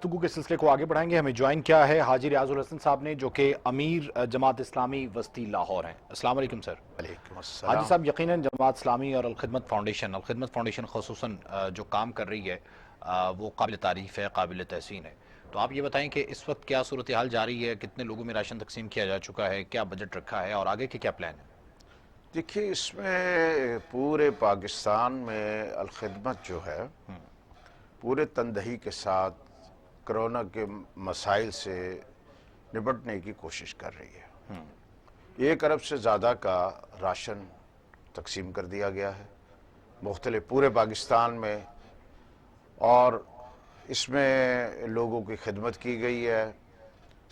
गुफ्तगू के सिलसिले को आगे बढ़ाएंगे। हमें ज्वाइन किया है हाजी रियाजुल हसन साहब ने, जो कि अमीर जमात इस्लामी वस्ती लाहौर हैं। अस्सलाम वालेकुम सर। वालेकुम हाजी अस्सलाम। साहब, यकीनन जमात इस्लामी और अलखिदमत फाउंडेशन ख़ुसूसन जो काम कर रही है वो काबिल तारीफ़ है, काबिल तहसीन है। तो आप ये बताएं कि इस वक्त क्या सूरत हाल जारी है, कितने लोगों में राशन तकसीम किया जा चुका है, क्या बजट रखा है और आगे के क्या प्लान है? देखिए, इसमें पूरे पाकिस्तान में अलखिदमत जो है पूरे तनदही के साथ कोरोना के मसाइल से निपटने की कोशिश कर रही है। 1 अरब से ज़्यादा का राशन तकसीम कर दिया गया है मुख्तलिफ पूरे पाकिस्तान में, और इसमें लोगों की खिदमत की गई है,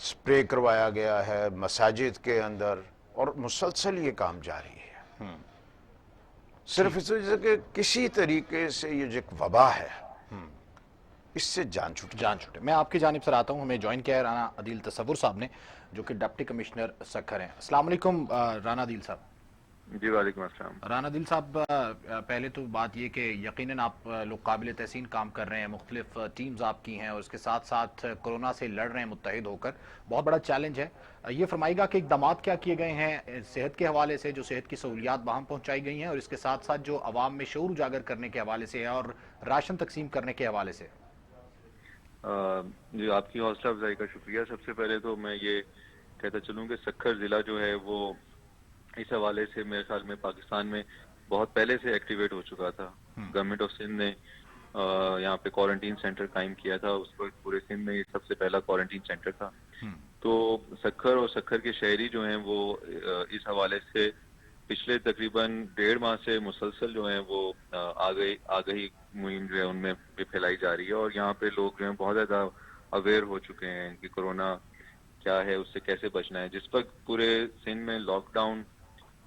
स्प्रे करवाया गया है मसाजिद के अंदर, और मुसलसल ये काम जारी है। सिर्फ इस वजह से कि किसी तरीके से ये जो एक वबा है इससे जान छूटे। मैं आपकी जानिब से आता हूँ। हमें ज्वाइन किया है राना अदील तसव्वुर साहब ने, जो कि डिप्टी कमिश्नर सक्खर हैं। अस्सलाम वालेकुम राना अदील साहब। जी वालेकुम अस्सलाम। राना दिल साहब, पहले तो बात ये कि यकीनन आप लोग काबिल तहसीन काम कर रहे हैं, मुख्तलिफ टीम्स आपकी हैं और उसके साथ साथ कोरोना से लड़ रहे हैं मुत्तहिद होकर। बहुत बड़ा चैलेंज है। ये फरमाइएगा कि इकदाम क्या किए गए हैं सेहत के हवाले से, जो सेहत की सहूलियात वहाँ पहुँचाई गई हैं, और इसके साथ साथ जो आवाम में शऊर उजागर करने के हवाले से है और राशन तकसीम करने के हवाले से। जी, आपकी हौसला अफजाई का शुक्रिया। सबसे पहले तो मैं ये कहता चलूँ कि सक्खर ज़िला जो है वो इस हवाले से मेरे ख्याल में पाकिस्तान में बहुत पहले से एक्टिवेट हो चुका था। गवर्नमेंट ऑफ सिंध ने यहाँ पे क्वारंटीन सेंटर कायम किया था। उस वक्त पूरे सिंध में ये सबसे पहला क्वारंटीन सेंटर था। तो सक्खर और सक्खर के शहरी जो हैं वो इस हवाले से पिछले तकरीबन 1.5 माह से मुसलसल जो हैं वो आगही मुहिम जो है उनमें भी फैलाई जा रही है, और यहाँ पे लोग जो हैं बहुत ज़्यादा अवेयर हो चुके हैं कि कोरोना क्या है, उससे कैसे बचना है। जिस वक्त पूरे सिंध में लॉकडाउन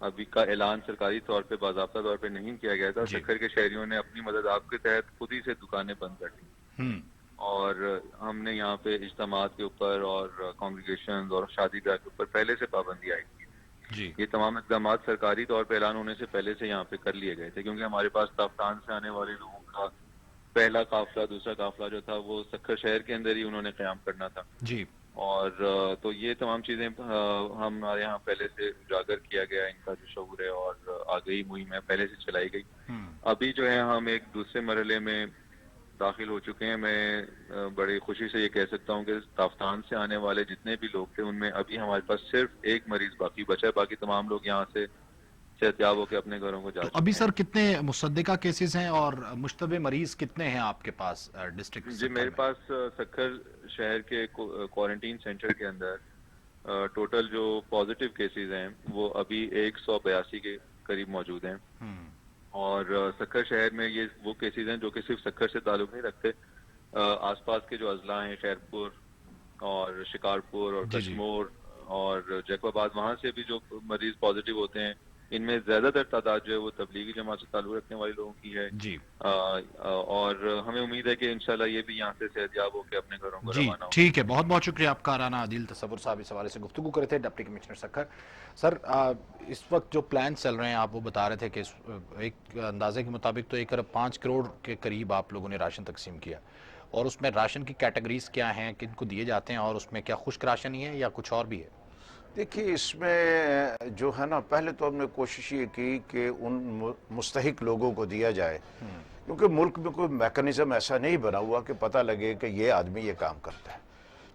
अभी का ऐलान सरकारी तौर पे बाज़ाब्ता तौर पे नहीं किया गया था, सक्खर के शहरियों ने अपनी मदद आपके तहत खुद ही से दुकानें बंद कर दी, और हमने यहाँ पे इज्तिमात के ऊपर और कॉन्ग्रेगेशन और शादीगाह के ऊपर पहले से पाबंदी आई थी। ये तमाम इक़दाम सरकारी तौर पे ऐलान होने से पहले से यहाँ पे कर लिए गए थे, क्योंकि हमारे पास ताफ्तान से आने वाले लोगों का पहला काफिला दूसरा काफिला जो था वो सक्खर शहर के अंदर ही उन्होंने क़याम करना था जी। और तो ये तमाम चीज़ें हमारे यहाँ पहले से उजागर किया गया, इनका जो शऊर है और आगही मुहिम है पहले से चलाई गई। अभी जो है हम एक दूसरे मरहले में दाखिल हो चुके हैं। मैं बड़ी खुशी से ये कह सकता हूँ कि ताफ्तान से आने वाले जितने भी लोग थे उनमें अभी हमारे पास सिर्फ एक मरीज बाकी बचा है, बाकी तमाम लोग यहाँ से सेहतयाब होकर अपने घरों को जा चुके हैं। अभी सर कितने मुसद्दिका केसेस हैं और मुश्तबे मरीज कितने हैं आपके पास डिस्ट्रिक्ट? जी, मेरे पास सक्खर शहर के क्वारंटीन सेंटर के अंदर टोटल जो पॉजिटिव केसेस हैं वो अभी 182 के करीब मौजूद हैं, और सक्खर शहर में ये वो केसेस हैं जो कि सिर्फ सक्खर से ताल्लुक नहीं रखते। आसपास के जो अजला हैं, खैरपुर और शिकारपुर और कश्मोर और जैकोबाद, वहाँ से भी जो मरीज पॉजिटिव होते हैं इनमें ज्यादातर तादाद जो है वो तबलीगी जमात से ताल्लुक रखने वाले लोगों की है जी। और हमें उम्मीद है कि इंशाल्लाह ये भी यहाँ से सेहतयाब होकर अपने घरों को रवाना हो। ठीक है, बहुत बहुत शुक्रिया आपका। राना अदील तसव्वुर साहब इस हवाले से गुफ्तगू करे थे, डिप्टी कमिश्नर सक्खर। सर, इस वक्त जो प्लान चल रहे हैं आप वो बता रहे थे कि एक अंदाजे के मुताबिक तो 1 अरब 5 करोड़ के करीब आप लोगों ने राशन तकसीम किया, और उसमें राशन की कैटेगरीज क्या हैं, किनको दिए जाते हैं, और उसमें क्या खुश्क राशन ही है या कुछ और भी है? देखिए, इसमें जो है ना, पहले तो हमने कोशिश ये की कि उन मुस्तहिक लोगों को दिया जाए, क्योंकि मुल्क में कोई मैकेनिज्म ऐसा नहीं बना हुआ कि पता लगे कि ये आदमी ये काम करता है।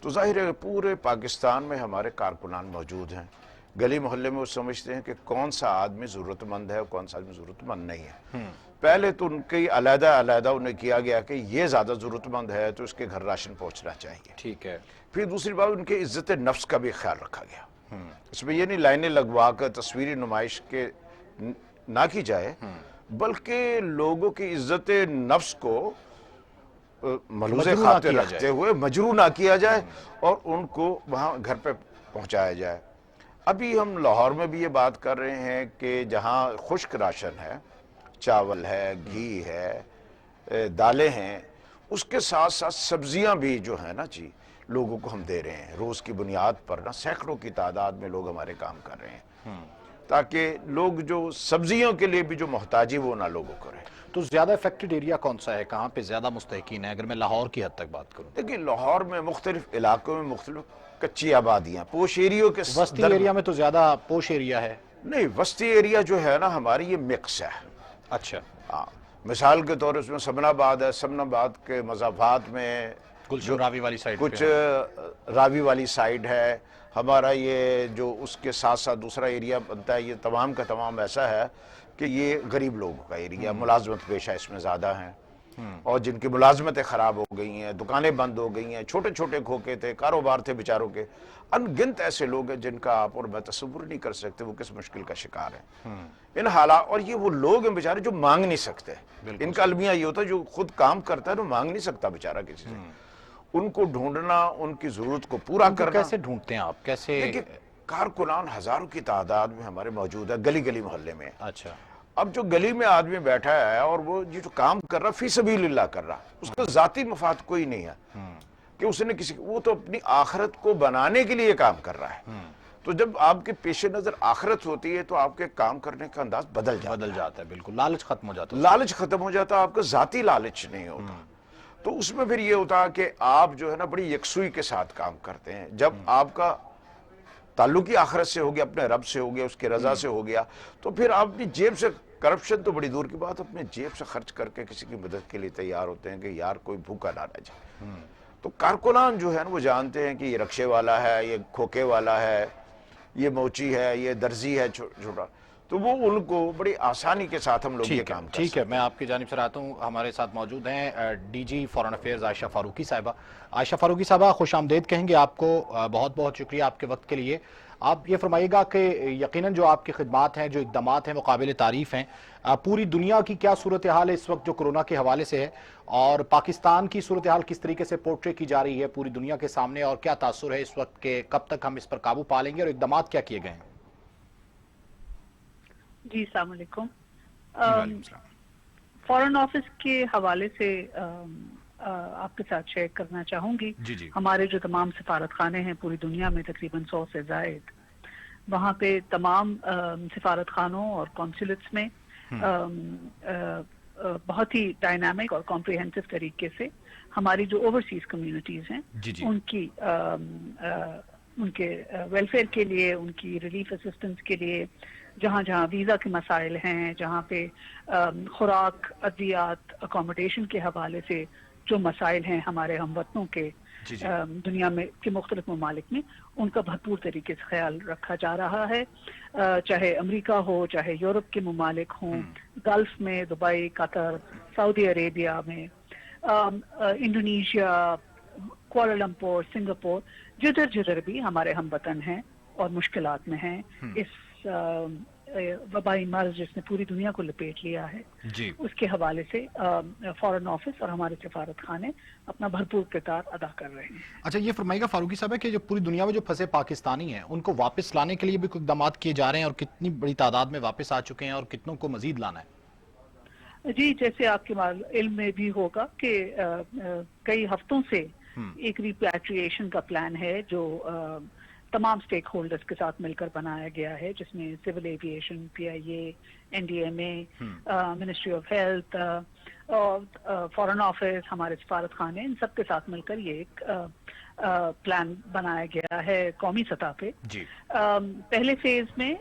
तो जाहिर है पूरे पाकिस्तान में हमारे कारकुनान मौजूद हैं, गली मोहल्ले में वो समझते हैं कि कौन सा आदमी ज़रूरतमंद है और कौन सा आदमी ज़रूरतमंद नहीं है। पहले तो उनकी अलहदा उन्हें किया गया कि ये ज़्यादा ज़रूरतमंद है तो उसके घर राशन पहुँचना चाहिए, ठीक है। फिर दूसरी बात, उनके इज़्ज़त नफ्स का भी ख्याल रखा गया। इसमें ये नहीं लाइनें लगवा कर तस्वीरी नुमाइश के ना की जाए, बल्कि लोगों की इज्जत नफ्स को मलूज़े खातिर रखते हुए मजरू ना किया जाए और उनको वहाँ घर पे पहुँचाया जाए। अभी हम लाहौर में भी ये बात कर रहे हैं कि जहाँ खुश्क राशन है, चावल है, घी है, दालें हैं, उसके साथ साथ सब्जियां भी जो है ना जी लोगों को हम दे रहे हैं। रोज़ की बुनियाद पर ना सैकड़ों की तादाद में लोग हमारे काम कर रहे हैं। تاکہ لوگ جو سبزیوں کے لیے بھی جو محتاجی وہ نہ لوگوں کو رہے. تو زیادہ افیکٹڈ ایریا کون سا ہے, کہاں پہ زیادہ مستحقین ہیں اگر میں لاہور کی حد تک بات کروں؟ دیکھیے لاہور میں مختلف علاقوں میں مختلف کچی آبادیاں, پوش ایریوں کے وسطی ایریا میں تو زیادہ پوش ایریا ہے. نہیں, وسطی ایریا جو ہے نا ہماری یہ مکس ہے. اچھا, ہاں, مثال کے طور اس میں سمن آباد ہے, سمن آباد کے مضافات میں گلشن راوی والی سائڈ کچھ راوی والی سائڈ ہے ہمارا. یہ جو اس کے ساتھ ساتھ دوسرا ایریا بنتا ہے, یہ تمام کا تمام ایسا ہے کہ یہ غریب لوگوں کا ایریا, ملازمت پیشہ اس میں زیادہ ہیں, اور جن کی ملازمتیں خراب ہو گئی ہیں, دکانیں بند ہو گئی ہیں, چھوٹے چھوٹے کھوکے تھے, کاروبار تھے بیچاروں کے. ان گنت ایسے لوگ ہیں جن کا آپ اور میں تصور نہیں کر سکتے وہ کس مشکل کا شکار ہیں ان حالات. اور یہ وہ لوگ ہیں بیچارے جو مانگ نہیں سکتے. ان کا المیہ یہ ہوتا ہے جو خود کام کرتا ہے وہ مانگ نہیں سکتا بیچارہ کسی سے. ان کو ڈھونڈنا, ان کی ضرورت کو پورا کرنا. کیسے ڈھونڈتے ہیں آپ, کیسے؟ دیکھیں کارکنان ہزاروں کی تعداد میں ہمارے موجود ہے گلی گلی محلے میں. اچھا, اب جو گلی میں آدمی بیٹھا ہے اور وہ یہ جو کام کر رہا فی سبیل اللہ کر رہا, اس کا ذاتی مفاد کوئی نہیں ہے کہ اس نے کسی, وہ تو اپنی آخرت کو بنانے کے لیے کام کر رہا ہے. تو جب آپ کے پیش نظر آخرت ہوتی ہے تو آپ کے کام کرنے کا انداز بدل جاتا ہے. بالکل, لالچ ختم ہو جاتا ہے. لالچ ختم ہو جاتا ہے, آپ کا ذاتی لالچ نہیں ہوتا. تو اس میں پھر یہ ہوتا ہے کہ آپ جو ہے نا بڑی یکسوئی کے ساتھ کام کرتے ہیں. جب آپ کا تعلق ہی آخرت سے ہو گیا, اپنے رب سے ہو گیا, اس کی رضا سے ہو گیا, تو پھر آپ اپنی جیب سے, کرپشن تو بڑی دور کی بات, اپنے جیب سے خرچ کر کے کسی کی مدد کے لیے تیار ہوتے ہیں کہ یار کوئی بھوکا نہ رہ جائے. تو کارکنان جو ہے نا وہ جانتے ہیں کہ یہ رکشے والا ہے, یہ کھوکے والا ہے, یہ موچی ہے, یہ درزی ہے چھوٹا, تو وہ ان کو بڑی آسانی کے ساتھ ہم لوگ یہ کام کر ٹھیک ہے. میں آپ کی جانب سے آتا ہوں. ہمارے ساتھ موجود ہیں ڈی جی فارن افیئرز عائشہ فاروقی صاحبہ. عائشہ فاروقی صاحبہ, خوش آمدید کہیں گے آپ کو. بہت بہت شکریہ آپ کے وقت کے لیے. آپ یہ فرمائیے گا کہ یقیناً جو آپ کی خدمات ہیں, جو اقدامات ہیں, وہ قابل تعریف ہیں. پوری دنیا کی کیا صورتحال ہے اس وقت جو کرونا کے حوالے سے ہے, اور پاکستان کی صورتحال کس طریقے سے پورٹرے کی جا رہی ہے پوری دنیا کے سامنے, اور کیا تاثر ہے اس وقت کہ کب تک ہم اس پر قابو پا لیں گے, اور اقدامات کیا کیے گئے ہیں؟ جی السلام علیکم. فارن آفس کے حوالے سے آپ کے ساتھ شیئر کرنا چاہوں گی. ہمارے جو تمام سفارت خانے ہیں پوری دنیا میں, تقریباً 100 سے زائد, وہاں پہ تمام سفارت خانوں اور کونسلیٹس میں بہت ہی ڈائنامک اور کمپریہنسو طریقے سے ہماری جو اوورسیز کمیونٹیز ہیں ان کے ویلفیئر کے لیے, ان کی ریلیف اسسٹنس کے لیے, جہاں جہاں ویزا کے مسائل ہیں, جہاں پہ خوراک, ادویات, اکوموڈیشن کے حوالے سے جو مسائل ہیں ہمارے ہم وطنوں کے دنیا میں کے مختلف ممالک میں, ان کا بھرپور طریقے سے خیال رکھا جا رہا ہے. چاہے امریکہ ہو, چاہے یورپ کے ممالک ہوں, گلف میں, دبئی, قطر, سعودی عربیہ میں, انڈونیشیا, کوالالمپور, سنگاپور, جدھر جدھر بھی ہمارے ہم وطن ہیں اور مشکلات میں ہیں اس وبائی مرض جس نے پوری دنیا کو لپیٹ لیا ہے, اس کے حوالے سے فارن آفس اور ہمارے سفارت خانے اپنا بھرپور کردار ادا کر رہے ہیں. اچھا, یہ فرمائیے گا فاروقی صاحب کہ جو پوری دنیا میں جو پھنسے پاکستانی ہیں ان کو واپس لانے کے لیے بھی کوئی اقدامات کیے جا رہے ہیں, اور کتنی بڑی تعداد میں واپس آ چکے ہیں, اور کتنوں کو مزید لانا ہے؟ جی, جیسے آپ کے علم میں بھی ہوگا کہ کئی ہفتوں سے ایک ریپیٹریشن کا پلان ہے جو تمام سٹیک ہولڈرز کے ساتھ مل کر بنایا گیا ہے, جس میں civil aviation, P I A, N D M A, ministry of health, foreign office, ہمارے سفارت خانے, ان سب کے ساتھ مل کر یہ ایک پلان بنایا گیا ہے قومی سطح پہ. پہلے فیز میں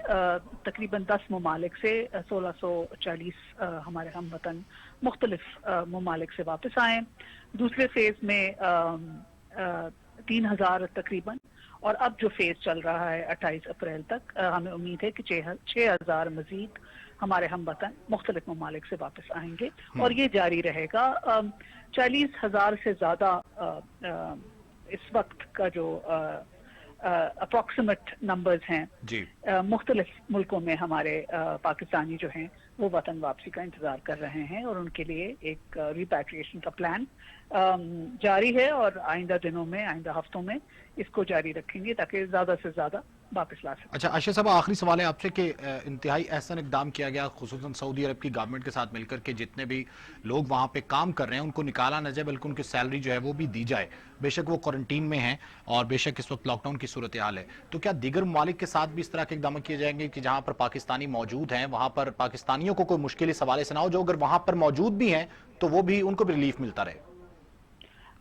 تقریباً 10 ممالک سے 1640 ہمارے ہم وطن مختلف ممالک سے واپس آئے. دوسرے فیز میں 3000 تقریباً, اور اب جو فیز چل رہا ہے 28 اپریل تک, ہمیں امید ہے کہ 6000 مزید ہمارے ہم وطن مختلف ممالک سے واپس آئیں گے, اور یہ جاری رہے گا. 40,000 سے زیادہ اس وقت کا جو اپروکسیمیٹ نمبرز ہیں مختلف ملکوں میں ہمارے پاکستانی جو ہیں وہ وطن واپسی کا انتظار کر رہے ہیں, اور ان کے لیے ایک ریپیٹریشن کا پلان جاری ہے, اور آئندہ دنوں میں, آئندہ ہفتوں میں اس کو جاری رکھیں گے تاکہ زیادہ سے زیادہ वापस ला सकते अच्छा आयशा साहब, आखिरी सवाल है आपसे कि इंतहाई एहसन इकदाम किया गया खुसूसन सऊदी अरब की गवर्नमेंट के साथ मिलकर के जितने भी लोग वहाँ पे काम कर रहे हैं उनको निकाला न जाए बल्कि उनकी सैलरी जो है वो भी दी जाए। बेशक वो क्वारंटीन में हैं और बेशक इस वक्त लॉकडाउन की सूरत हाल है, तो क्या दीगर ममालिक के साथ भी इस तरह के इकदाम किए जाएंगे कि जहाँ पर पाकिस्तानी मौजूद हैं वहाँ पर पाकिस्तानियों को कोई मुश्किल इस हवाले से ना हो, जो अगर वहाँ पर मौजूद भी हैं तो वो भी उनको भी रिलीफ मिलता रहे?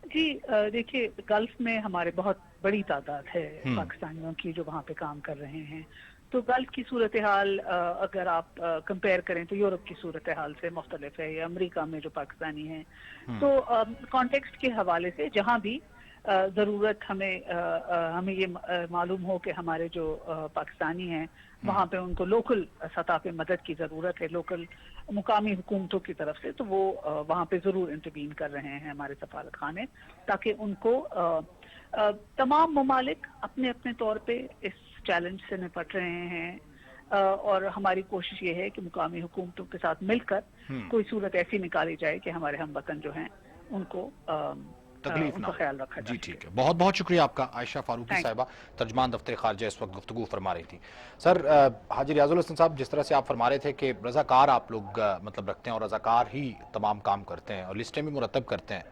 जी देखिए, गल्फ में हमारे बहुत बड़ी तादाद है पाकिस्तानियों की जो वहाँ पे काम कर रहे हैं। तो गल्फ की सूरत हाल अगर आप कंपेयर करें तो यूरोप की सूरत हाल से मुख्तलिफ है, या अमेरिका में जो पाकिस्तानी हैं। तो कॉन्टेक्स्ट के हवाले से जहाँ भी ज़रूरत हमें ये मालूम हो कि हमारे जो पाकिस्तानी हैं वहाँ पे उनको लोकल सतह पे मदद की ज़रूरत है, लोकल मुकामी हुकूमतों की तरफ से, तो वो वहाँ पे ज़रूर इंटरवीन कर रहे हैं हमारे सफारत खाने, ताकि उनको तमाम ममालिक अपने अपने तौर पे इस चैलेंज से निपट रहे हैं। और हमारी कोशिश ये है कि मुकामी हुकूमतों के साथ मिलकर कोई सूरत ऐसी निकाली जाए कि हमारे हम वतन जो हैं उनको तकलीफ ना उनका ख्याल रखा जी। जाए। ठीक है, बहुत बहुत शुक्रिया आपका आयशा फारूकी साहिबा, तर्जमान दफ्तर खारजा, इस वक्त गुफ्तगू फरमा रही थी। सर हाजी रियाजुल हसन साहब, जिस तरह से आप फरमा रहे थे कि रज़ाकार आप लोग मतलब रखते हैं और रज़ाकार ही तमाम काम करते हैं और लिस्टें भी मुरतब करते हैं,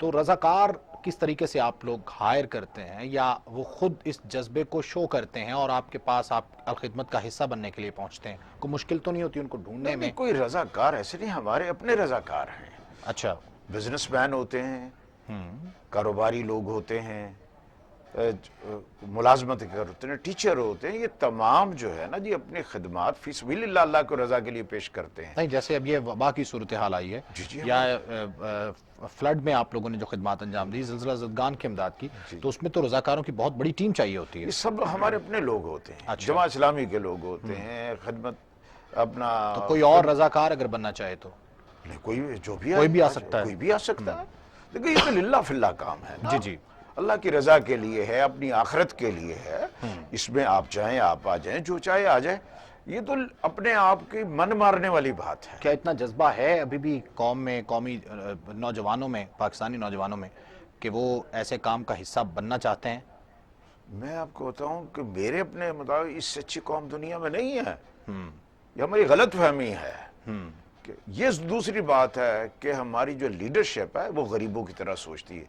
तो रज़ाकार किस तरीके से आप लोग हायर करते हैं या वो खुद इस जज्बे को शो करते हैं और आपके पास आप अलखिदमत का हिस्सा बनने के लिए पहुंचते हैं? कोई मुश्किल तो नहीं होती उनको ढूंढने में? कोई रजाकार ऐसे नहीं, हमारे अपने रजाकार हैं। अच्छा, बिजनेसमैन होते हैं, कारोबारी लोग होते हैं, मुलाजमत करते हैं, टीचर होते हैं, ये तमाम जो है ना जी अपनी खिदमात फी सबिलिल्लाह अल्लाह को रजा के लिए पेश करते हैं। नहीं जैसे अब ये वबा की सूरत हाल आई है जी, या फ्लड में आप लोगों ने जो खिदमात अंजाम दी, जिलजिला ज़दगान की इमदाद की, तो उसमें तो रज़ाकारों की बहुत बड़ी टीम चाहिए होती है। ये सब हमारे अपने लोग होते हैं। अच्छा। जमात इस्लामी के लोग होते हैं, खिदमत अपना तो कोई और रज़ाकार अगर बनना चाहे तो नहीं, कोई जो भी कोई भी आ सकता है। कोई भी आ सकता है। देखिए ये तो लिल्ला फिल्ला काम है ना। जी जी, अल्लाह की रजा के लिए है, अपनी आखिरत के लिए है। इसमें आप चाहें आप आ जाएं, जो चाहे आ जाए। ये तो अपने आप की मन मारने वाली बात है। क्या इतना जज्बा है अभी भी कौम में, कौमी नौजवानों में, पाकिस्तानी नौजवानों में, कि वो ऐसे काम का हिस्सा बनना चाहते हैं? मैं आपको बताऊं कि मेरे अपने मुताबिक इससे अच्छी कौम दुनिया में नहीं है। ये हमारी गलत फहमी है। कि ये दूसरी बात है कि हमारी जो लीडरशिप है वो गरीबों की तरह सोचती है।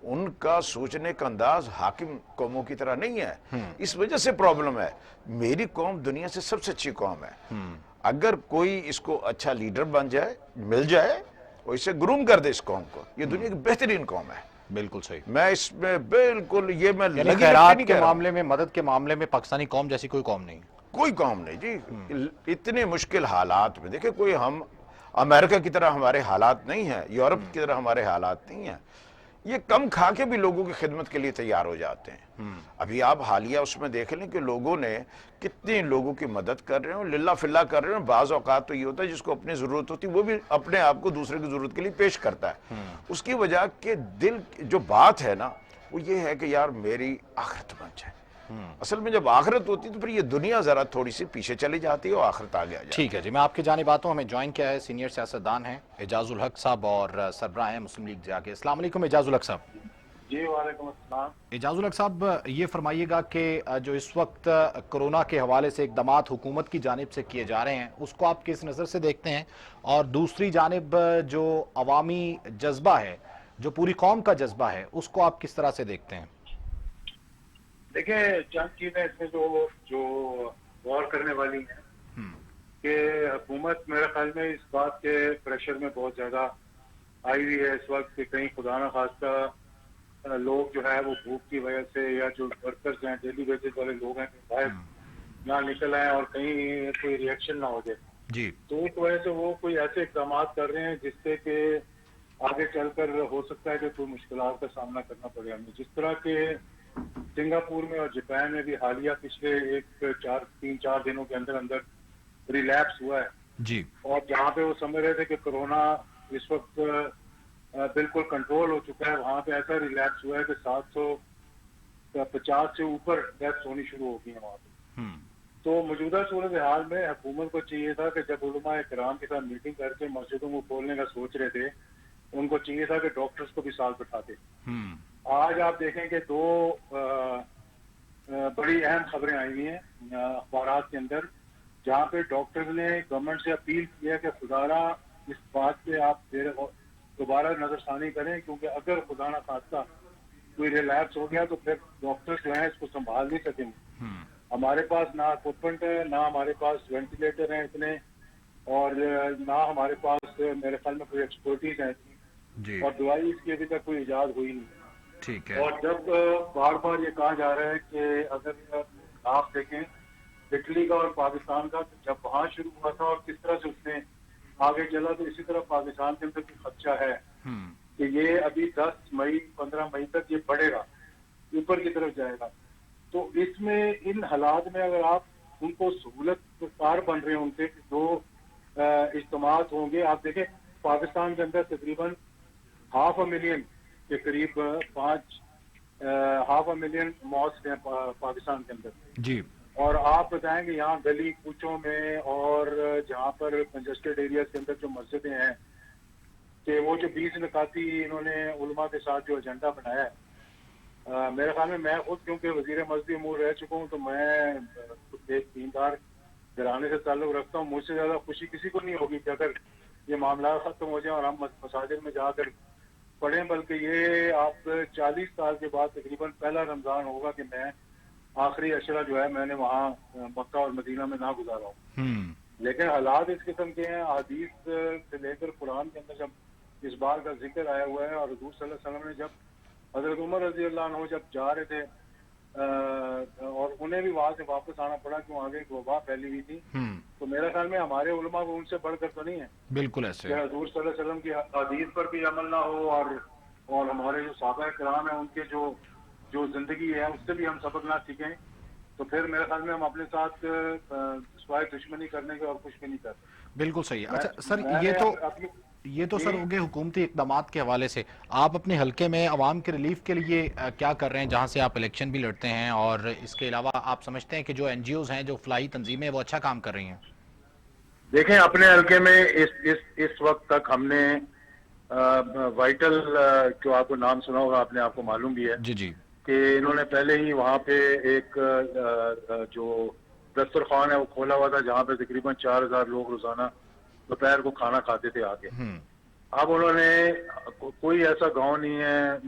उनका सोचने का अंदाज हाकिम कौमों की तरह नहीं है। इस वजह से प्रॉब्लम है। मेरी कौम दुनिया से सबसे अच्छी कौम है। अगर कोई इसको अच्छा लीडर बन जाए, मिल जाए और इसे ग्रूम कर दे इस कौम को, ये दुनिया की बेहतरीन कौम है। बिल्कुल सही। मैं इसमें बिल्कुल ये मैं यानी लगी खैरात नहीं के कह रहा हूं। मामले में, मदद के मामले में पाकिस्तानी कौम जैसी कोई कौम नहीं। कोई कौम नहीं जी। इतने मुश्किल हालात में देखिए, कोई हम अमेरिका की तरह हमारे हालात नहीं है, यूरोप की तरह हमारे हालात नहीं है। ये कम खा के भी लोगों की खिदमत के लिए तैयार हो जाते हैं। अभी आप हालिया उसमें देख लें कि लोगों ने कितने लोगों की मदद कर रहे हो, लिल्ला फिल्ला कर रहे हो। बाज़ औकात तो ये होता है जिसको अपनी जरूरत होती है वो भी अपने आप को दूसरे की जरूरत के लिए पेश करता है। उसकी वजह के दिल जो बात है ना वो ये है कि यार मेरी आखिरत बन जाए। असल में जब आखिरत होती है तो फिर ये दुनिया जरा थोड़ी सी पीछे चली जाती है और आखिरत आगे आ जाती है। ठीक है जी, मैं आपकी जानिब आता हूं। हमें ज्वाइन किया है सीनियर सियासतदान हैं एजाजुल हक साहब और सरबराह हैं मुस्लिम लीग जाके। अस्सलाम वालेकुम एजाजुल हक साहब। जी वालेकुम अस्सलाम। एजाजुल हक साहब, ये फरमाइएगा कि जो इस वक्त कोरोना के हवाले से इकदामात हुकूमत की जानिब से किए जा रहे हैं उसको आप किस नज़र से देखते हैं, और दूसरी जानिब जो अवामी जज्बा है, जो पूरी कौम का जज्बा है, उसको आप किस तरह से देखते हैं? देखिए चंद चीजें इसमें जो गौर करने वाली हैं कि हुकूमत मेरे ख्याल में इस बात के प्रेशर में बहुत ज्यादा आई हुई है इस वक्त कि कहीं खुदा न खास्ता लोग जो है वो भूख की वजह से या जो वर्कर्स हैं, डेली बेसिस वाले लोग हैं, बाहर ना निकल आए और कहीं कोई रिएक्शन ना हो जाए जी, तो इस वजह से वो कोई ऐसे इकदाम कर रहे हैं जिससे कि आगे चलकर हो सकता है कि कोई मुश्किलात का सामना करना पड़े हमें। जिस तरह के सिंगापुर में और जापान में भी हालिया पिछले 3-4 दिनों के अंदर अंदर रिलैप्स हुआ है जी, और जहाँ पे वो समझ रहे थे कि कोरोना इस वक्त बिल्कुल कंट्रोल हो चुका है, वहाँ पे ऐसा रिलैप्स हुआ है कि 750 से ऊपर डेथ्स होनी शुरू हो गई है वहाँ पे। तो मौजूदा सूरत हाल में हुकूमत को चाहिए था कि जब उलमा इकराम के साथ मीटिंग करके मस्जिदों को खोलने का सोच रहे थे, उनको चाहिए था कि डॉक्टर्स को भी साथ बिठाते। आज आप देखें कि 2 बड़ी अहम खबरें आई हुई हैं अखबारात के अंदर, जहाँ पे डॉक्टर्स ने गवर्नमेंट से अपील की है कि खुदारा इस बात पे आप दोबारा नजरसानी करें, क्योंकि अगर खुदा ना खास्ता कोई रिलैप्स हो गया तो फिर डॉक्टर्स जो है इसको संभाल नहीं सकेंगे। हमारे पास ना इक्विपमेंट है, ना हमारे पास वेंटिलेटर हैं इतने, और ना हमारे पास मेरे ख्याल में कोई एक्सपर्टीज है जी, और दवाई इसकी अभी तक कोई इजाद हुई नहीं। ठीक है। और जब बार बार ये कहा जा रहा है कि अगर आप देखें इटली का और पाकिस्तान का, तो जब वहाँ शुरू हुआ था और किस तरह से उसने आगे चला, तो इसी तरह पाकिस्तान के अंदर भी खदशा है कि ये अभी 10 मई 15 मई तक ये बढ़ेगा, ऊपर की तरफ जाएगा। तो इसमें इन हालात में अगर आप उनको सहूलत कार बन रहे हैं उनसे जो इज्तिमात होंगे, आप देखें पाकिस्तान के अंदर तकरीबन 500,000 के करीब 500,000 मॉस्क हैं पाकिस्तान के अंदर जी, और आप बताएंगे यहाँ गली कूचों में और जहाँ पर कंजस्टेड एरियाज के अंदर जो मस्जिदें हैं, कि वो जो 20 निकाती इन्होंने उलमा के साथ जो एजेंडा बनाया है, मेरे ख्याल में मैं खुद क्योंकि वजीर मस्जिद अमूर रह चुका हूँ, तो मैं एक दीनदार घराने से ताल्लुक रखता हूँ। मुझसे ज्यादा खुशी किसी को नहीं होगी कि अगर ये मामला खत्म हो जाए और हम मसाजिद में जाकर पढ़ें, बल्कि ये आप 40 साल के बाद तकरीबन पहला रमजान होगा कि मैं आखिरी अशरा जो है मैंने वहाँ मक्का और मदीना में ना गुजारा हूँ। लेकिन हालात इस किस्म के हैं, हदीस से लेकर कुरान के अंदर जब इस बार का जिक्र आया हुआ है, और हुजूर सल्लल्लाहु अलैहि वसल्लम ने जब हजरत उमर रजी अल्लाह अन्हु जब जा रहे थे और उन्हें भी वहां से वापस आना पड़ा क्यों आगे एक वबा फैली हुई थी, तो मेरे ख्याल में हमारे उलमा को उनसे बढ़कर तो नहीं है बिल्कुल ऐसे। कि हजूर सल्लल्लाहु अलैहि वसल्लम की हदीस पर भी अमल ना हो और हमारे जो साहबा किराम है उनके जो जिंदगी है उससे भी हम सबक ना सीखें, तो फिर मेरे ख्याल में हम अपने साथ स्वाय दुश्मनी करने के और कुछ भी नहीं करते। बिल्कुल सही है। अच्छा सर, ये तो सर हो गए हुकूमती इक़दामात के हवाले से। आप अपने हलके में अवाम के रिलीफ के लिए क्या कर रहे हैं, जहाँ से आप इलेक्शन भी लड़ते हैं, और इसके अलावा आप समझते हैं कि जो NGOs हैं, जो फलाही तंजीमें, वो अच्छा काम कर रही हैं? देखें अपने हलके में इस वक्त तक हमने वाइटल जो आपको नाम सुना होगा, आपने आपको मालूम भी है जी जी, कि इन्होंने पहले ही वहाँ पे एक जो दस्तरखान है वो खोला हुआ था, जहाँ पे तकरीबन 4,000 लोग रोजाना दोपहर को खाना खाते थे आके। अब उन्होंने कोई ऐसा गांव नहीं है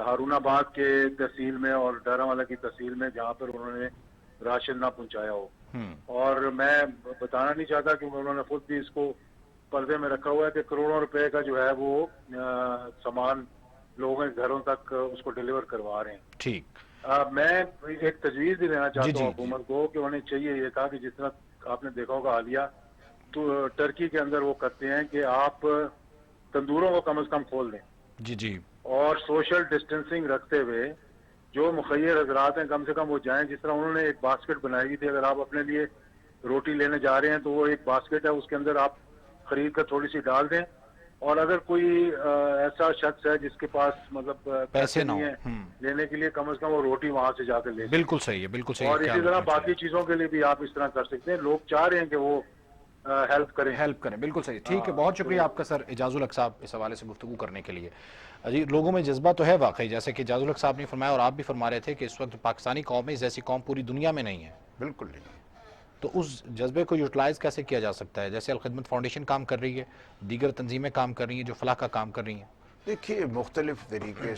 हारूनाबाद के तहसील में और डारावाला की तहसील में जहाँ पर उन्होंने राशन ना पहुंचाया हो। और मैं बताना नहीं चाहता क्योंकि उन्होंने खुद भी इसको पर्दे में रखा हुआ है कि करोड़ों रुपए का जो है वो सामान लोगों के घरों तक उसको डिलीवर करवा रहे हैं। ठीक। मैं एक तजवीज भी देना चाहता हूँ हुकूमत को कि उन्हें चाहिए ये था कि जिस तरह आपने देखा होगा हालिया तो टर्की के अंदर वो करते हैं कि आप तंदूरों को कम से कम खोल दें जी जी, और सोशल डिस्टेंसिंग रखते हुए जो मुखैर हजरात हैं कम से कम वो जाएं। जिस तरह उन्होंने एक बास्केट बनाई हुई थी, अगर आप अपने लिए रोटी लेने जा रहे हैं तो वो एक बास्केट है, उसके अंदर आप खरीद कर थोड़ी सी डाल दें, और अगर कोई ऐसा शख्स है जिसके पास मतलब पैसे ना नहीं है लेने के लिए, कम से कम वो रोटी वहां से जाकर ले। बिल्कुल सही है, बिल्कुल सही है। और इसी तरह बाकी चीजों के लिए भी आप इस तरह कर सकते हैं। लोग चाह रहे हैं कि वो हेल्प करें। बिल्कुल सही। ठीक है, बहुत शुक्रिया आपका सर इजाजुल हक साहब इस हवाले से गुफ्तगू करने के लिए। जी, लोगों में जज्बा तो है वाकई, जैसे कि इजाजुल हक साहब ने फरमाया और आप भी फरमा रहे थे कि इस वक्त पाकिस्तानी कौम इस जैसी कौम पूरी दुनिया में नहीं है। बिल्कुल नहीं। तो उस जज्बे को यूटिलाइज कैसे किया जा सकता है? जैसे अलखिदमत फाउंडेशन काम कर रही है, दीगर तंजीमें काम कर रही हैं जो फलाह का काम कर रही हैं। देखिए मुख्तलिफ तरीके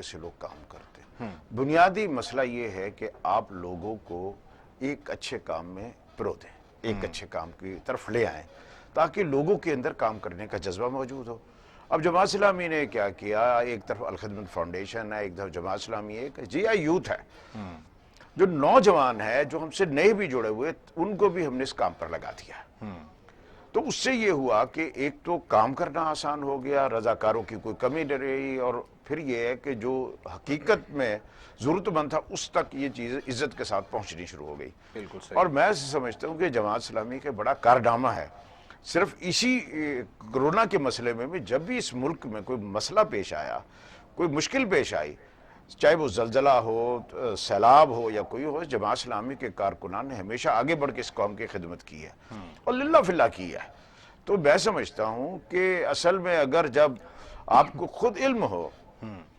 से लोग काम करते हैं। बुनियादी मसला ये है कि आप लोगों को एक अच्छे काम में प्रो दें, एक अच्छे काम की तरफ ले आएं ताकि लोगों के अंदर काम करने का जज्बा मौजूद हो। अब जमात इस्लामी ने क्या किया, एक तरफ अलखिदमत फाउंडेशन है, एक तरफ जमात इस्लामी, एक GI यूथ है, जो नौजवान है जो हमसे नए भी जुड़े हुए उनको भी हमने इस काम पर लगा दिया। तो उससे ये हुआ कि एक तो काम करना आसान हो गया, रजाकारों की कोई कमी नहीं रही, और फिर ये है कि जो हकीकत में ज़रूरतमंद था उस तक ये चीज़ इज्जत के साथ पहुंचनी शुरू हो गई। बिल्कुल सही। और मैं समझता हूँ कि जमात इस्लामी के बड़ा कारनामा है। सिर्फ इसी कोरोना के मसले में भी जब भी इस मुल्क में कोई मसला पेश आया, कोई मुश्किल पेश आई, चाहे वो जलजला हो, सैलाब हो या कोई हो, जमात इस्लामी के कारकुनान ने हमेशा आगे बढ़ के इस कौम की खिदमत की है और लिल्ला फिल्ला की है। तो मैं समझता हूँ कि असल में अगर जब आपको खुद इल्म हो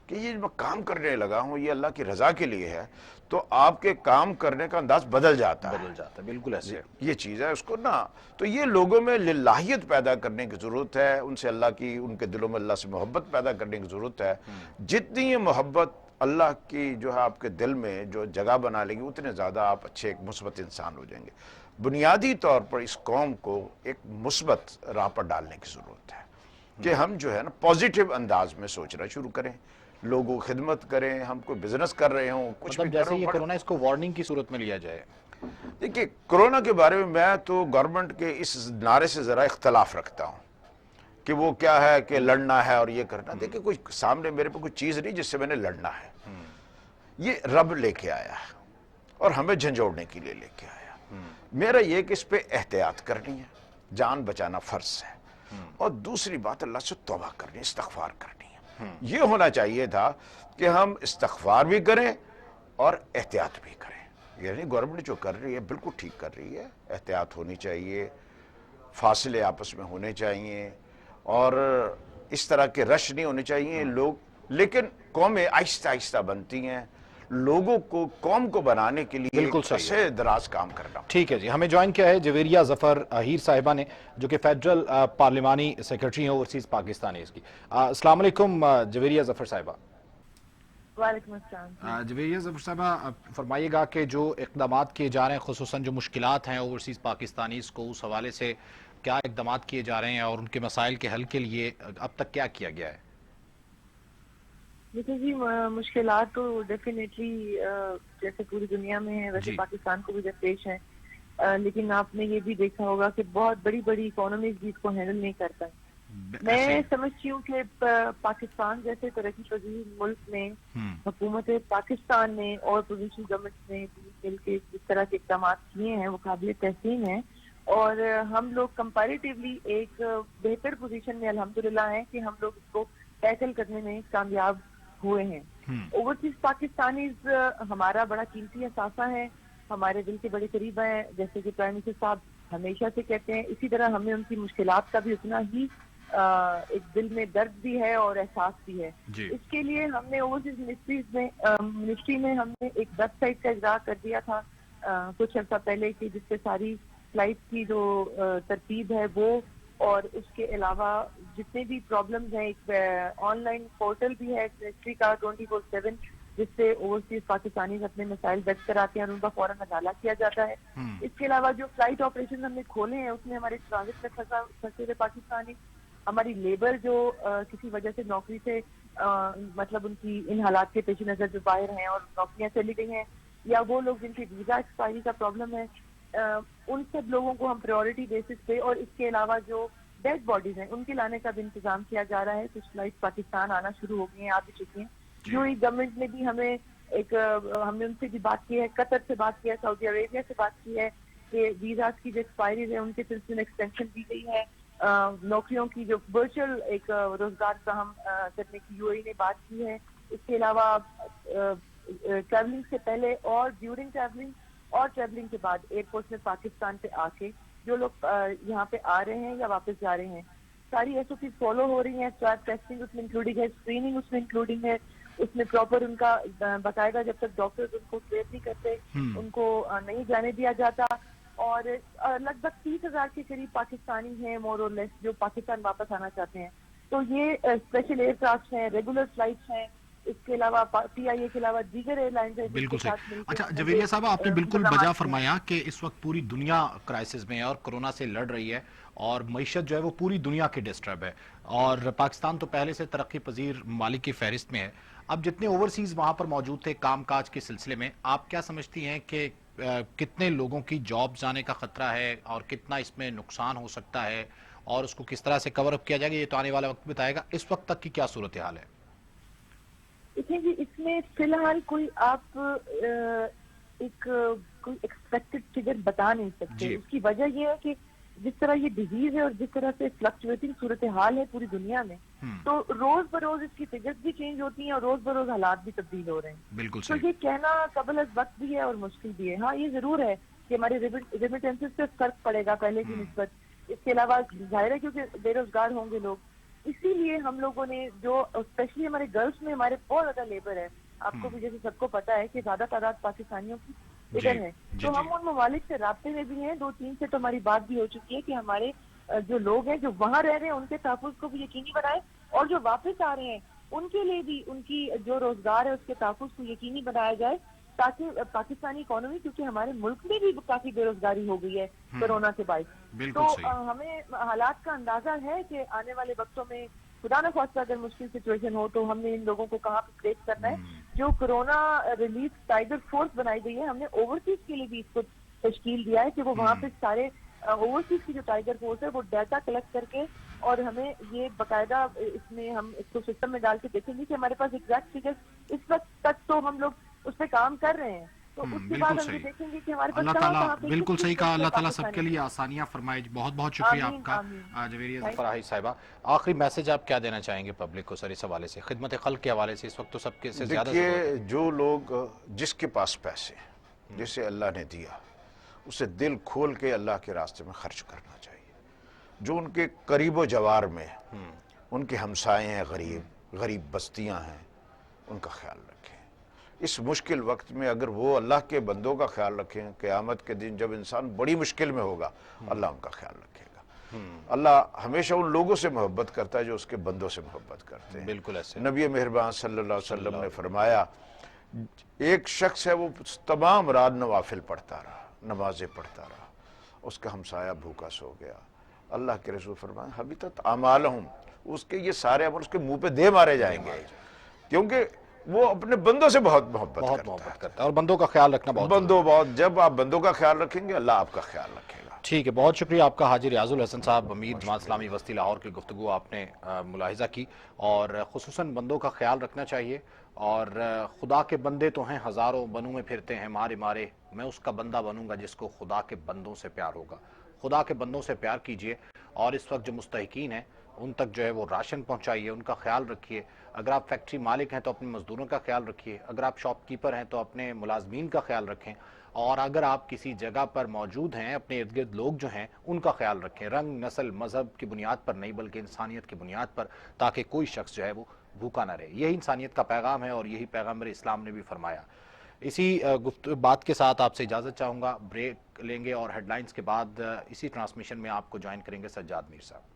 کہ یہ میں کام کرنے لگا ہوں یہ اللہ کی رضا کے لیے ہے تو آپ کے کام کرنے کا انداز بدل جاتا ہے. بالکل ایسے. یہ چیز ہے اس کو نا تو یہ لوگوں میں للہیت پیدا کرنے کی ضرورت ہے, ان سے اللہ کی, ان کے دلوں میں اللہ سے محبت پیدا کرنے کی ضرورت ہے. جتنی یہ محبت اللہ کی جو ہے آپ کے دل میں جو جگہ بنا لے گی اتنے زیادہ آپ اچھے ایک مثبت انسان ہو جائیں گے. بنیادی طور پر اس قوم کو ایک مثبت راہ پر ڈالنے کی ضرورت ہے کہ ہم جو ہے نا پازیٹیو انداز میں سوچنا شروع کریں, لوگوں کی خدمت کریں, ہم کوئی بزنس کر رہے ہوں کچھ بھی مطلب جیسے کریں. یہ کورونا اس کو وارننگ کی صورت میں لیا جائے. دیکھیے کرونا کے بارے میں تو گورنمنٹ کے اس نعرے سے ذرا اختلاف رکھتا ہوں کہ وہ کیا ہے کہ لڑنا ہے اور یہ کرنا. دیکھیے کوئی سامنے میرے پہ کوئی چیز نہیں جس سے میں نے لڑنا ہے, یہ رب لے کے آیا ہے اور ہمیں جھنجھوڑنے کے لیے لے کے آیا. میرا یہ کہ اس پہ احتیاط کرنی ہے, جان بچانا فرض ہے, اور دوسری بات اللہ سے توبہ کرنی, استغفار کرنی ہے. یہ ہونا چاہیے تھا کہ ہم استغفار بھی کریں اور احتیاط بھی کریں. یعنی گورنمنٹ جو کر رہی ہے بالکل ٹھیک کر رہی ہے, احتیاط ہونی چاہیے, فاصلے آپس میں ہونے چاہیے, اور اس طرح کے رش نہیں ہونے چاہیے لوگ. لیکن قومیں آہستہ آہستہ بنتی ہیں, لوگوں کو قوم کو بنانے کے لیے بالکل صحیح عرصے دراز کام کرنا. ٹھیک ہے جی, ہمیں جوائن کیا ہے جویریہ ظفر ہیر صاحبہ نے جو کہ فیڈرل پارلیمانی سیکرٹری ہیں اوورسیز پاکستان اس کی. السلام علیکم جویریہ ظفر صاحبہ. وعلیکم السلام. جویریہ ظفر صاحبہ فرمائیے گا کہ جو اقدامات کیے جا رہے ہیں خصوصاً جو مشکلات ہیں اوورسیز پاکستانیز کو, اس حوالے سے کیا اقدامات کیے جا رہے ہیں اور ان کے مسائل کے حل کے لیے اب تک کیا کیا گیا ہے؟ دیکھیں جی, مشکلات تو ڈیفینیٹلی جیسے پوری دنیا میں ہے ویسے پاکستان کو بھی درپیش ہیں, لیکن آپ نے یہ بھی دیکھا ہوگا کہ بہت بڑی بڑی اکانومیز بھی اس کو ہینڈل نہیں کرتا. میں سمجھتی ہوں کہ پاکستان جیسے ترقی پذیر ملک میں حکومت پاکستان نے اور پروونشل گورنمنٹ نے مل کے جس طرح کے اقدامات کیے ہیں وہ قابل تحسین ہیں, اور ہم لوگ کمپیریٹیولی ایک بہتر پوزیشن میں الحمدللہ ہیں کہ ہم لوگ اس کو ٹیکل کرنے میں کامیاب ہوئے ہیں. اوورسیز پاکستانیز ہمارا بڑا قیمتی اثاثہ ہے, ہمارے دل کے بڑے قریب ہیں, جیسے کہ پرائم منسٹر صاحب ہمیشہ سے کہتے ہیں. اسی طرح ہمیں ان کی مشکلات کا بھی اتنا ہی ایک دل میں درد بھی ہے اور احساس بھی ہے. اس کے لیے ہم نے اوورسیز منسٹری میں ہم نے ایک ویب سائٹ کا اجرا کر دیا تھا کچھ عرصہ پہلے کہ جس سے ساری فلائٹ کی جو ترتیب ہے وہ, اور اس کے علاوہ جتنے بھی پرابلمز ہیں ایک آن لائن پورٹل بھی ہے منسٹری کا 24/7 جس سے اوورسیز پاکستانی اپنے مسائل درج کراتے ہیں اور ان کا فوراً ازالہ کیا جاتا ہے. اس کے علاوہ جو فلائٹ آپریشن ہم نے کھولے ہیں اس میں ہمارے ٹرانزٹ میں پھنسے ہوئے پاکستانی, ہماری لیبر جو کسی وجہ سے نوکری سے مطلب ان کی ان حالات کے پیش نظر جو باہر ہیں اور نوکریاں چلی گئی ہیں, یا وہ لوگ جن کی ویزا ایکسپائری کا پرابلم ہے, ان سب لوگوں کو ہم پریورٹی بیسس پہ, اور اس کے علاوہ جو ڈیڈ باڈیز ہیں ان کے لانے کا بھی انتظام کیا جا رہا ہے. کچھ فلائٹ پاکستان آنا شروع ہو گئی ہیں, آ بھی چکی ہیں. یو ای گورنمنٹ نے بھی ہم نے ان سے بھی بات کی ہے, قطر سے بات کی ہے, سعودی عربیہ سے بات کی ہے کہ ویزاز کی جو ایکسپائریز ہیں ان کے سلسلے میں ایکسٹینشن دی گئی ہے. نوکریوں کی جو ورچوئل ایک روزگار فراہم کرنے کی یو اے نے بات کی ہے. اس کے علاوہ ٹریولنگ سے پہلے اور ڈیورنگ ٹریولنگ اور ٹریولنگ کے بعد ایئرپورٹ میں پاکستان پہ آ کے جو لوگ یہاں پہ آ رہے ہیں یا واپس جا رہے ہیں ساری ایس او پی فالو ہو رہی ہیں. ٹیسٹنگ اس میں انکلوڈنگ ہے, اسکریننگ اس میں انکلوڈنگ ہے, اس میں پراپر ان کا باقاعدہ جب تک ڈاکٹرز ان کو کلیئر نہیں کرتے ان کو نہیں جانے دیا جاتا. اور لگ بھگ 30,000 کے قریب پاکستانی ہیں مور اور لیس جو پاکستان واپس آنا چاہتے ہیں. تو یہ اسپیشل ایئر کرافٹ ہیں, ریگولر فلائٹس ہیں, اس کے علاوہ پی آئی اے کے علاوہ دیگر ایئر لائنز ہیں. بالکل صحیح. اچھا جویریہ صاحب, آپ نے بالکل بجا فرمایا کہ اس وقت پوری دنیا کرائسس میں ہے اور کورونا سے لڑ رہی ہے اور معیشت جو ہے وہ پوری دنیا کی ڈسٹرب ہے, اور پاکستان تو پہلے سے ترقی پذیر ممالک کی فہرست میں ہے. اب جتنے اوورسیز وہاں پر موجود تھے کام کاج کے سلسلے میں, آپ کیا سمجھتی ہیں کہ کتنے لوگوں کی جاب جانے کا خطرہ ہے اور کتنا اس میں نقصان ہو سکتا ہے, اور اس کو کس طرح سے کور اپ کیا جائے گا, یہ تو آنے والا وقت بتائے گا. اس وقت تک کی کیا صورتحال ہے؟ دیکھیں جی, اس میں فی الحال کوئی آپ کوئی ایکسپیکٹڈ فگر بتا نہیں سکتے. اس کی وجہ یہ ہے کہ جس طرح یہ ڈیزیز ہے اور جس طرح سے فلکچویٹنگ صورتحال ہے پوری دنیا میں, تو روز بروز اس کی فگرز بھی چینج ہوتی ہیں اور روز بروز حالات بھی تبدیل ہو رہے ہیں. بالکل تو یہ کہنا قبل از وقت بھی ہے اور مشکل بھی ہے. ہاں یہ ضرور ہے کہ ہمارے ریمیٹنسز پہ فرق پڑے گا پہلے کی نسبت. اس کے علاوہ ظاہر ہے کیونکہ بے روزگار ہوں گے لوگ, اسی لیے ہم لوگوں نے جو اسپیشلی ہمارے گلف میں ہمارے بہت زیادہ لیبر ہے، آپ کو بھی جیسے سب کو پتا ہے کہ زیادہ تعداد پاکستانیوں کی ادھر ہے، تو ہم ان ممالک سے رابطے میں بھی ہیں، 2-3 سے تو ہماری بات بھی ہو چکی ہے کہ ہمارے جو لوگ ہیں جو وہاں رہ رہے ہیں ان کے تحفظ کو بھی یقینی بنائیں، اور جو واپس آ رہے ہیں ان کے لیے بھی ان کی جو روزگار ہے اس کے تحفظ کو یقینی بنایا جائے، تاکہ پاکستانی اکانومی، کیونکہ ہمارے ملک میں بھی کافی بے روزگاری ہو گئی ہے کورونا کے باعث، تو ہمیں حالات کا اندازہ ہے کہ آنے والے وقتوں میں خدا نہ خواستہ اگر مشکل سچویشن ہو تو ہم نے ان لوگوں کو کہاں پہ پلیس کرنا ہے۔ جو کورونا ریلیف ٹائیگر فورس بنائی گئی ہے، ہم نے اوورسیز کے لیے بھی اس کو تشکیل دیا ہے کہ وہ وہاں پہ سارے اوورسیز کی جو ٹائیگر فورس ہے وہ ڈیٹا کلیکٹ کر کے، اور ہمیں یہ باقاعدہ اس میں ہم اس کو سسٹم میں ڈال کے دیکھیں گے کہ ہمارے پاس ایگزیکٹ فگرز اس وقت تک تو ہم لوگ اس پہ کام کر رہے ہیں، تو اس کے بعد ہم یہ دیکھیں گے کہ ہمارے پاس اللہ کہاں تعالیٰ پہ بالکل صحیح کہا، اللہ تعالیٰ سب کے لیے آسانیاں فرمائے۔ بہت بہت شکریہ آپ کا جویریہ فراہی صاحبہ۔ آخری میسج آپ کیا دینا چاہیں گے پبلک کو سر اس حوالے سے، خدمت خلق کے حوالے سے؟ اس وقت تو سب کے سے زیادہ ضرورت ہے۔ دیکھیے، جو لوگ جس کے پاس پیسے جسے اللہ نے دیا اسے دل کھول کے اللہ کے راستے میں خرچ کرنا چاہیے۔ جو ان کے قریب و جوار میں ان کے ہمسائے ہیں، غریب بستیاں ہیں، ان کا خیال رکھیں۔ اس مشکل وقت میں اگر وہ اللہ کے بندوں کا خیال رکھیں، قیامت کے دن جب انسان بڑی مشکل میں ہوگا اللہ ان کا خیال رکھے گا۔ اللہ ہمیشہ ان لوگوں سے محبت کرتا ہے جو اس کے بندوں سے محبت کرتے ہیں۔ بالکل ایسے نبی مہربان صلی اللہ علیہ وسلم نے فرمایا، ایک شخص ہے وہ تمام رات نوافل پڑھتا رہا، نمازیں پڑھتا رہا، اس کا ہمسایہ بھوکا سو گیا، اللہ کے رسول فرمایا حبطت اعمالہم، اس کے یہ سارے عمل اس کے منہ پہ دے مارے جائیں گے، کیونکہ وہ اپنے بندوں سے بہت محبت کرتا ہے، اور بندوں کا خیال رکھنا بہت جب آپ بندوں کا خیال رکھیں گے اللہ آپ کا خیال رکھے گا۔ ٹھیک ہے، بہت شکریہ آپ کا حاجی ریاض الحسن صاحب، امیر جماعت اسلامی وسطی لاہور کی گفتگو آپ نے ملاحظہ کی، اور خصوصاً بندوں کا خیال رکھنا چاہیے، اور خدا کے بندے تو ہیں ہزاروں، بنوں میں پھرتے ہیں مارے مارے، میں اس کا بندہ بنوں گا جس کو خدا کے بندوں سے پیار ہوگا۔ خدا کے بندوں سے پیار کیجئے، اور اس وقت جو مستحقین ہیں ان تک جو ہے وہ راشن پہنچائیے، ان کا خیال رکھیے۔ اگر آپ فیکٹری مالک ہیں تو اپنے مزدوروں کا خیال رکھیے، اگر آپ شاپ کیپر ہیں تو اپنے ملازمین کا خیال رکھیں، اور اگر آپ کسی جگہ پر موجود ہیں اپنے ارد گرد لوگ جو ہیں ان کا خیال رکھیں، رنگ، نسل، مذہب کی بنیاد پر نہیں بلکہ انسانیت کی بنیاد پر، تاکہ کوئی شخص جو ہے وہ بھوکا نہ رہے۔ یہی انسانیت کا پیغام ہے، اور یہی پیغمبر اسلام نے بھی فرمایا۔ اسی بات کے ساتھ آپ سے اجازت چاہوں گا، بریک لیں گے، اور ہیڈ لائنز کے بعد اسی ٹرانسمیشن میں آپ کو جوائن کریں گے سجاد میر صاحب۔